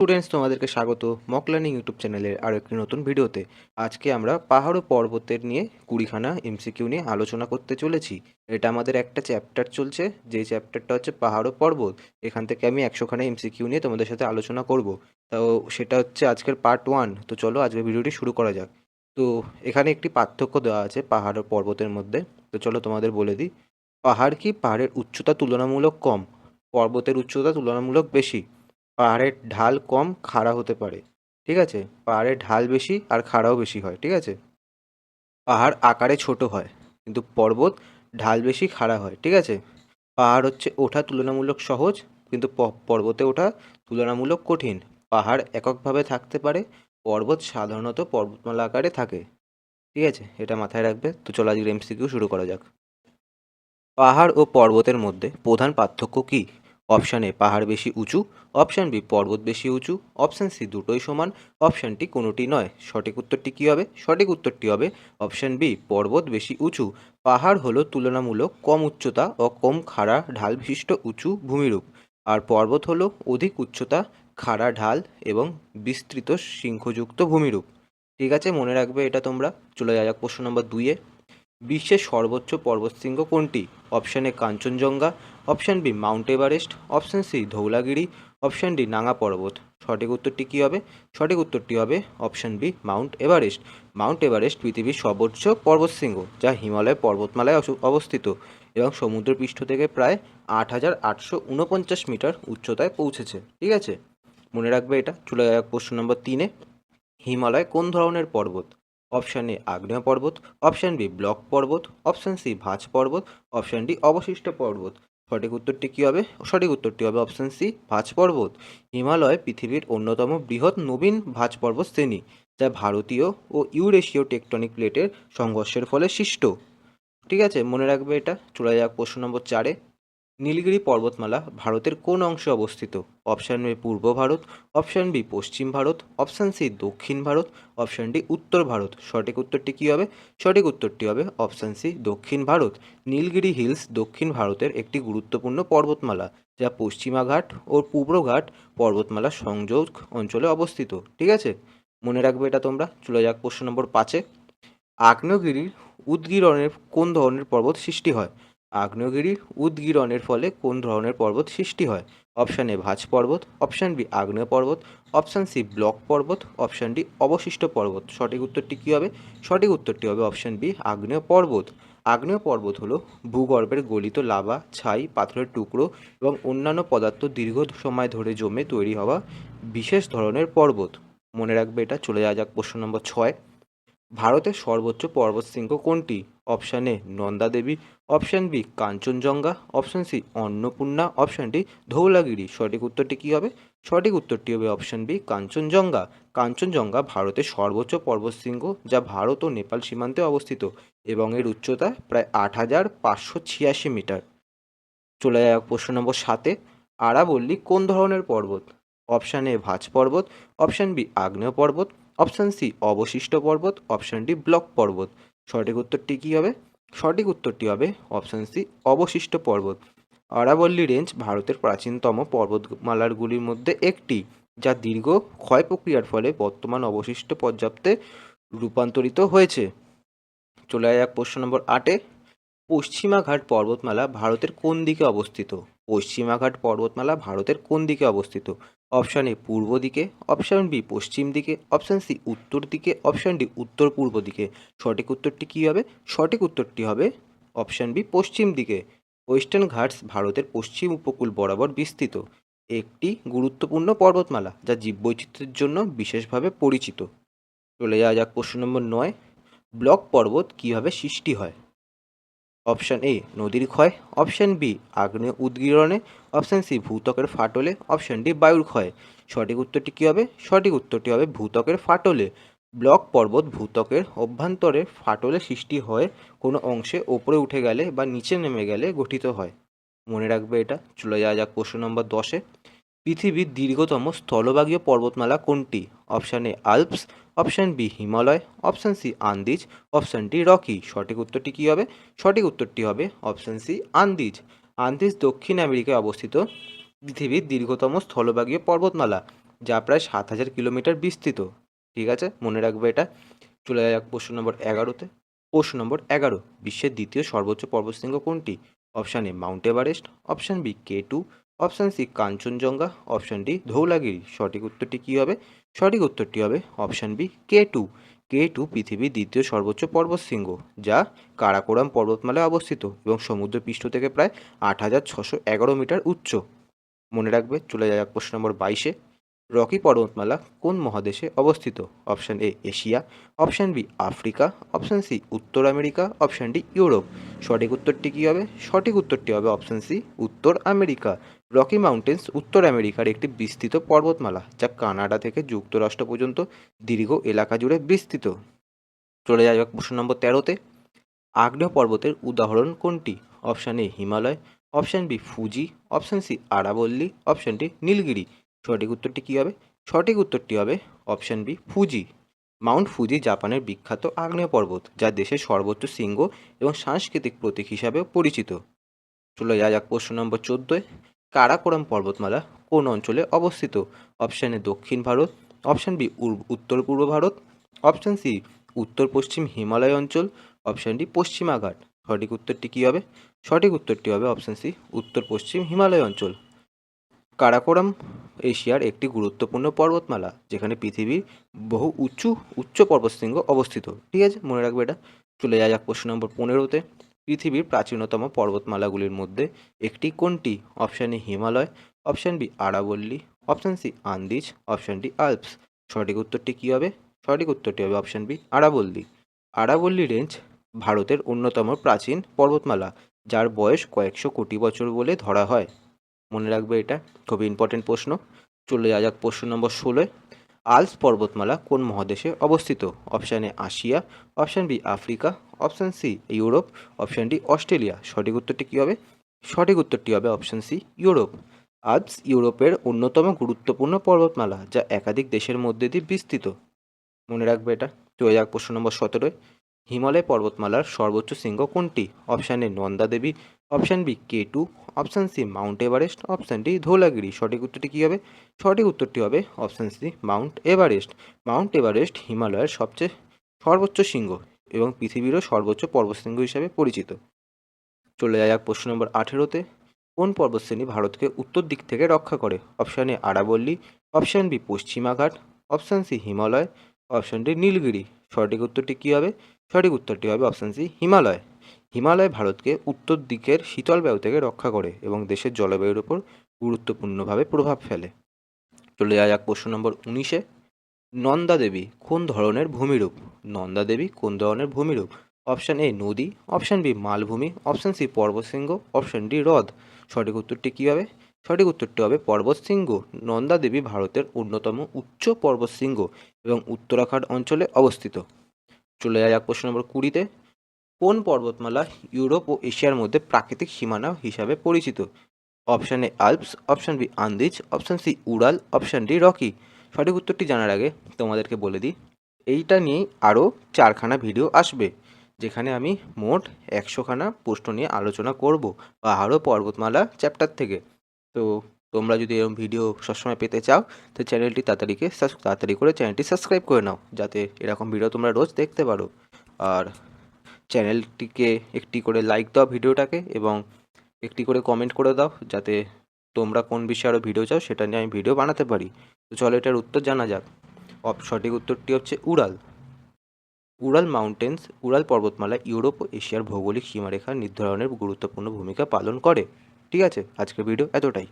Students, তোমাদেরকে স্বাগত mock learning YouTube চ্যানেলের আরও একটি নতুন ভিডিওতে। আজকে আমরা পাহাড় ও পর্বতের নিয়ে 20খানা এমসিকিউ নিয়ে আলোচনা করতে চলেছি। এটা আমাদের একটা চ্যাপ্টার চলছে, যেই চ্যাপ্টারটা হচ্ছে পাহাড় ও পর্বত। এখান থেকে আমি 100খানা এমসিকিউ নিয়ে তোমাদের সাথে আলোচনা করব। তো সেটা হচ্ছে আজকের পার্ট 1। তো চলো আজকের ভিডিওটি শুরু করা যাক। তো এখানে একটি পার্থক্য দেওয়া আছে পাহাড় ও পর্বতের মধ্যে। তো চলো তোমাদের বলে দিই। পাহাড় কি? পাহাড়ের উচ্চতা তুলনামূলক কম, পর্বতের উচ্চতা তুলনামূলক বেশি। পাহাড়ের ঢাল কম, খাড়া হতে পারে। ঠিক আছে? পাহাড়ের ঢাল বেশি আর খাড়াও বেশি হয়। ঠিক আছে? পাহাড় আকারে ছোট হয়, কিন্তু পর্বত ঢাল বেশি, খাড়া হয়। ঠিক আছে? পাহাড় হচ্ছে ওঠা তুলনামূলক সহজ, কিন্তু পর্বতে ওঠা তুলনামূলক কঠিন। পাহাড় এককভাবে থাকতে পারে, পর্বত সাধারণত পর্বতমালা আকারে থাকে। ঠিক আছে? এটা মাথায় রাখবে। তো চলো আজকের এমসিকিউ শুরু করা যাক। পাহাড় ও পর্বতের মধ্যে প্রধান পার্থক্য কী? অপশান এ পাহাড় বেশি উঁচু, অপশান বি পর্বত বেশি উঁচু, অপশান সি দুটোই সমান, অপশানটি কোনোটি নয়। সঠিক উত্তরটি কী হবে? সঠিক উত্তরটি হবে অপশান বি, পর্বত বেশি উঁচু। পাহাড় হলো তুলনামূলক কম উচ্চতা ও কম খাড়া ঢাল বিশিষ্ট উঁচু ভূমিরূপ, আর পর্বত হলো অধিক উচ্চতা, খাড়া ঢাল এবং বিস্তৃত শৃঙ্খযুক্ত ভূমিরূপ। ঠিক আছে, মনে রাখবে এটা তোমরা। চলে যাওয়া যাক প্রশ্ন নম্বর 2-এ। বিশ্বের সর্বোচ্চ পর্বতশৃঙ্গ কোনটি? Option A Kanchenjunga, option B mount Everest, option C Dhaulagiri, option D Nanga Parbat. সঠিক উত্তরটি কী হবে? সঠিক উত্তরটি হবে option B mount Everest. Mount Everest পৃথিবীর সর্বোচ্চ পর্বতশৃঙ্গ, যা হিমালয় পর্বতমালায় অবস্থিত এবং সমুদ্রপৃষ্ঠ থেকে প্রায় 8,849 মিটার উচ্চতায় পৌঁছেছে। ঠিক আছে, মনে রাখবে এটা। চলে যাক প্রশ্ন নম্বর 3-এ। হিমালয় কোন ধরনের পর্বত? অপশান এ আগ্নেয় পর্বত, অপশান বি ব্লক পর্বত, অপশান সি ভাঁজ পর্বত, অপশান ডি অবশিষ্ট পর্বত। সঠিক উত্তরটি কী হবে? সঠিক উত্তরটি হবে অপশান সি ভাঁজ পর্বত। হিমালয় পৃথিবীর অন্যতম বৃহৎ নবীন ভাঁজ পর্বত শ্রেণী, যা ভারতীয় ও ইউরেশীয় টেকটনিক প্লেটের সংঘর্ষের ফলে সৃষ্ট। ঠিক আছে, মনে রাখবে এটা। চলে যাক প্রশ্ন নম্বর 4-এ। নীলগিরি পর্বতমালা ভারতের কোন অংশে অবস্থিত? অপশান এ পূর্ব ভারত, অপশান বি পশ্চিম ভারত, অপশান সি দক্ষিণ ভারত, অপশান ডি উত্তর ভারত। সঠিক উত্তরটি কী হবে? সঠিক উত্তরটি হবে অপশান সি দক্ষিণ ভারত। নীলগিরি হিলস দক্ষিণ ভারতের একটি গুরুত্বপূর্ণ পর্বতমালা, যা পশ্চিমা ঘাট ও পূর্ব ঘাট পর্বতমালার সংযোগ অঞ্চলে অবস্থিত। ঠিক আছে, মনে রাখবে এটা তোমরা। চলে যাক প্রশ্ন নম্বর 5-এ। আগ্নেয়গিরির উদগীরণের কোন ধরনের পর্বত সৃষ্টি হয়? আগ্নেয়গিরির উদগীরণের ফলে কোন ধরনের পর্বত সৃষ্টি হয়? অপশান এ ভাঁজ পর্বত, অপশান বি আগ্নেয় পর্বত, অপশান সি ব্লক পর্বত, অপশান ডি অবশিষ্ট পর্বত। সঠিক উত্তরটি কী হবে? সঠিক উত্তরটি হবে অপশান বি আগ্নেয় পর্বত। আগ্নেয় পর্বত হলো ভূগর্ভের গলিত লাভা, ছাই, পাথরের টুকরো এবং অন্যান্য পদার্থ দীর্ঘ সময় ধরে জমে তৈরি হওয়া বিশেষ ধরনের পর্বত। মনে রাখবে এটা। চলে যাওয়া যাক প্রশ্ন নম্বর 6। ভারতের সর্বোচ্চ পর্বতশৃঙ্গ কোনটি? Option A Nanda Devi, option B Kanchenjunga, option C Annapurna, option D Dhaulagiri. সঠিক উত্তরটি কী হবে? সঠিক উত্তরটি হবে অপশান বি কাঞ্চনজঙ্ঘা। কাঞ্চনজঙ্ঘা ভারতের সর্বোচ্চ পর্বতশৃঙ্গ, যা ভারত ও নেপাল সীমান্তে অবস্থিত এবং এর উচ্চতা প্রায় 8,586 মিটার। চলে যাক প্রশ্ন নম্বর 7-এ। আরাবল্লী কোন ধরনের পর্বত? অপশান এ ভাঁজ পর্বত, অপশান বি আগ্নেয় পর্বত, অপশান সি অবশিষ্ট পর্বত, অপশান ডি ব্লক পর্বত। সঠিক উত্তরটি কী হবে? সঠিক উত্তরটি হবে অপশান সি অবশিষ্ট পর্বত। আরাবল্লী রেঞ্জ ভারতের প্রাচীনতম পর্বতমালাগুলির মধ্যে একটি, যা দীর্ঘ ক্ষয় প্রক্রিয়ার ফলে বর্তমান অবশিষ্ট পর্যাপ্তে রূপান্তরিত হয়েছে। চলে যাক প্রশ্ন নম্বর 8-এ। পশ্চিমা ঘাট পর্বতমালা ভারতের কোন দিকে অবস্থিত? পশ্চিমা ঘাট পর্বতমালা ভারতের কোন দিকে অবস্থিত? অপশান এ পূর্ব দিকে, অপশান বি পশ্চিম দিকে, অপশান সি উত্তর দিকে, অপশান ডি উত্তর পূর্ব দিকে। সঠিক উত্তরটি কী হবে? সঠিক উত্তরটি হবে অপশান বি পশ্চিম দিকে। ওয়েস্টার্ন ঘাটস ভারতের পশ্চিম উপকূল বরাবর বিস্তৃত একটি গুরুত্বপূর্ণ পর্বতমালা, যা জীববৈচিত্র্যের জন্য বিশেষভাবে পরিচিত। চলে যাওয়া যাক প্রশ্ন নম্বর 9। ব্লক পর্বত কীভাবে সৃষ্টি হয়? অপশান এ নদীর ক্ষয়, অপশান বি আগ্নেয় উদগীরণে, অপশান সি ভূত্বকের ফাটলে, অপশান ডি বায়ুর ক্ষয়ে। সঠিক উত্তরটি কী হবে? সঠিক উত্তরটি হবে ভূত্বকের ফাটলে। ব্লক পর্বত ভূত্বকের অভ্যন্তরে ফাটলে সৃষ্টি হয়, কোনো অংশে ওপরে উঠে গেলে বা নিচে নেমে গেলে গঠিত হয়। মনে রাখবে এটা। চলে যাওয়া যাক প্রশ্ন নম্বর 10-এ। পৃথিবীর দীর্ঘতম স্থলভাগীয় পর্বতমালা কোনটি? Option A Alps, option B Himalaya, option C Andes, option D Rocky. সঠিক উত্তরটি কী হবে? সঠিক উত্তরটি হবে অপশান সি আন্দিজ। আন্দিজ দক্ষিণ আমেরিকায় অবস্থিত পৃথিবীর দীর্ঘতম স্থলভাগীয় পর্বতমালা, যা প্রায় ৭,০০০ কিলোমিটার বিস্তৃত। ঠিক আছে, মনে রাখবে এটা। চলে যাক প্রশ্ন নম্বর 11-তে। প্রশ্ন নম্বর 11, বিশ্বের দ্বিতীয় সর্বোচ্চ পর্বতশৃঙ্গ কোনটি? Option A mount Everest, option B K2, option C Kanchenjunga, option D Dhaulagiri. সঠিক উত্তরটি কী হবে? সঠিক উত্তরটি হবে অপশান বি K2। K2 পৃথিবীর দ্বিতীয় সর্বোচ্চ পর্বতশৃঙ্গ, যা কারাকোরাম পর্বতমালায় অবস্থিত এবং সমুদ্রপৃষ্ঠ থেকে প্রায় ৮,৬১১ মিটার উচ্চ। মনে রাখবে। চলে যাক প্রশ্ন নম্বর 22-এ। রকি পর্বতমালা কোন মহাদেশে অবস্থিত? Option A Asia, option B Africa, option C উত্তর আমেরিকা, অপশান ডি ইউরোপ। সঠিক উত্তরটি কী হবে? সঠিক উত্তরটি হবে অপশান সি উত্তর আমেরিকা। রকি মাউন্টেন্স উত্তর আমেরিকার একটি বিস্তৃত পর্বতমালা, যা কানাডা থেকে যুক্তরাষ্ট্র পর্যন্ত দীর্ঘ এলাকা জুড়ে বিস্তৃত। চলে যাক প্রশ্ন নম্বর 13-তে। আগ্নেয় পর্বতের উদাহরণ কোনটি? Option A Himalaya, option B Fuji, option C আরাবল্লী, অপশান ডি নীলগিরি। সঠিক উত্তরটি কী হবে? সঠিক উত্তরটি হবে option B Fuji. Mount Fuji জাপানের বিখ্যাত আগ্নেয় পর্বত, যা দেশের সর্বোচ্চ শৃঙ্গ এবং সাংস্কৃতিক প্রতীক হিসাবেও পরিচিত। চলে যাক প্রশ্ন নম্বর 14-এ। কারাকোরাম পর্বতমালা কোন অঞ্চলে অবস্থিত? অপশান এ দক্ষিণ ভারত, অপশান বি উত্তর পূর্ব ভারত, অপশান সি উত্তর পশ্চিম হিমালয় অঞ্চল, অপশান ডি পশ্চিমা ঘাট। সঠিক উত্তরটি কী হবে? সঠিক উত্তরটি হবে অপশান সি উত্তর পশ্চিম হিমালয় অঞ্চল। কারাকোরাম এশিয়ার একটি গুরুত্বপূর্ণ পর্বতমালা, যেখানে পৃথিবীর বহু উচ্চ পর্বতশৃঙ্গ অবস্থিত। ঠিক আছে, মনে রাখবে এটা। চলে যাক প্রশ্ন নম্বর 15-তে। পৃথিবীর প্রাচীনতম পর্বতমালাগুলির মধ্যে একটি কোনটি? Option A Himalaya, option B আরাবল্লী, option C Andes, option D Alps. সঠিক উত্তরটি কী হবে? সঠিক উত্তরটি হবে অপশান বি আরাবল্লী। আরাবল্লী রেঞ্জ ভারতের অন্যতম প্রাচীন পর্বতমালা, যার বয়স কয়েকশো কোটি বছর বলে ধরা হয়। মনে রাখবে এটা, খুবই ইম্পর্টেন্ট প্রশ্ন। চলে যাক প্রশ্ন নম্বর 16-এ। আল্পস পর্বতমালা কোন মহাদেশে অবস্থিত? Option A Asia, option B Africa, option C Europe, option D Australia. সঠিক উত্তরটি কী হবে? সঠিক উত্তরটি হবে অপশান সি ইউরোপ। আল্পস ইউরোপের অন্যতম গুরুত্বপূর্ণ পর্বতমালা, যা একাধিক দেশের মধ্যে দিয়ে বিস্তৃত। মনে রাখবে এটা। চলে যাক প্রশ্ন নম্বর 17-এ। হিমালয় পর্বতমালার সর্বোচ্চ শৃঙ্গ কোনটি? Option A Nanda Devi, option B K2, option C mount Everest, option D Dhaulagiri. সঠিক উত্তরটি কী হবে? সঠিক উত্তরটি হবে option C mount Everest. Mount Everest হিমালয়ের সবচেয়ে সর্বোচ্চ শৃঙ্গ এবং পৃথিবীরও সর্বোচ্চ পর্বতশৃঙ্গ হিসাবে পরিচিত। চলে যাক প্রশ্ন নম্বর 18-তে। কোন পর্বতশ্রেণী ভারতকে উত্তর দিক থেকে রক্ষা করে? অপশান এ আরাবল্লী, অপশান বি পশ্চিমা ঘাট, option C Himalaya, option D Nilgiri. সঠিক উত্তরটি কী হবে? সঠিক উত্তরটি হবে অপশান সি হিমালয়। হিমালয় ভারতকে উত্তর দিকের শীতল বায়ু থেকে রক্ষা করে এবং দেশের জলবায়ুর উপর গুরুত্বপূর্ণভাবে প্রভাব ফেলে। চলে যাক প্রশ্ন নম্বর 19-এ। নন্দা দেবী কোন ধরনের ভূমিরূপ? নন্দা দেবী কোন ধরনের ভূমিরূপ? অপশান এ নদী, অপশান বি মালভূমি, অপশান সি পর্বতশৃঙ্গ, অপশান ডি হ্রদ। সঠিক উত্তরটি কী হবে? সঠিক উত্তরটি হবে পর্বতশৃঙ্গ। নন্দা দেবী ভারতের অন্যতম উচ্চ পর্বতশৃঙ্গ এবং উত্তরাখণ্ড অঞ্চলে অবস্থিত। চলে যাক প্রশ্ন নম্বর 20-তে। কোন পর্বতমালা ইউরোপ ও এশিয়ার মধ্যে প্রাকৃতিক সীমানা হিসাবে পরিচিত? Option A Alps, option B Andes, option C Ural, option D Rocky. সঠিক উত্তরটি জানার আগে তোমাদেরকে বলে দিই, এইটা নিয়েই আরও 4খানা ভিডিও আসবে, যেখানে আমি মোট 100খানা প্রশ্ন নিয়ে আলোচনা করব পাহাড় ও পর্বতমালা চ্যাপ্টার থেকে। তো তোমরা যদি এরকম ভিডিও সবসময় পেতে চাও, তো চ্যানেলটি তাড়াতাড়ি করে চ্যানেলটি সাবস্ক্রাইব করে নাও, যাতে এরকম ভিডিও তোমরা রোজ দেখতে পারো। আর চ্যানেলটিকে একটি করে লাইক দাও ভিডিওটাকে, এবং একটি করে কমেন্ট করে দাও, যাতে তোমরা কোন বিষয়ে আরও ভিডিও চাও সেটা নিয়ে আমি ভিডিও বানাতে পারি। তো চলো এটার উত্তর জানা যাক। সঠিক উত্তরটি হচ্ছে উড়াল। উড়াল পর্বতমালা ইউরোপ ও এশিয়ার ভৌগোলিক সীমারেখা নির্ধারণের গুরুত্বপূর্ণ ভূমিকা পালন করে। ঠিক আছে, আজকের ভিডিও এতটাই।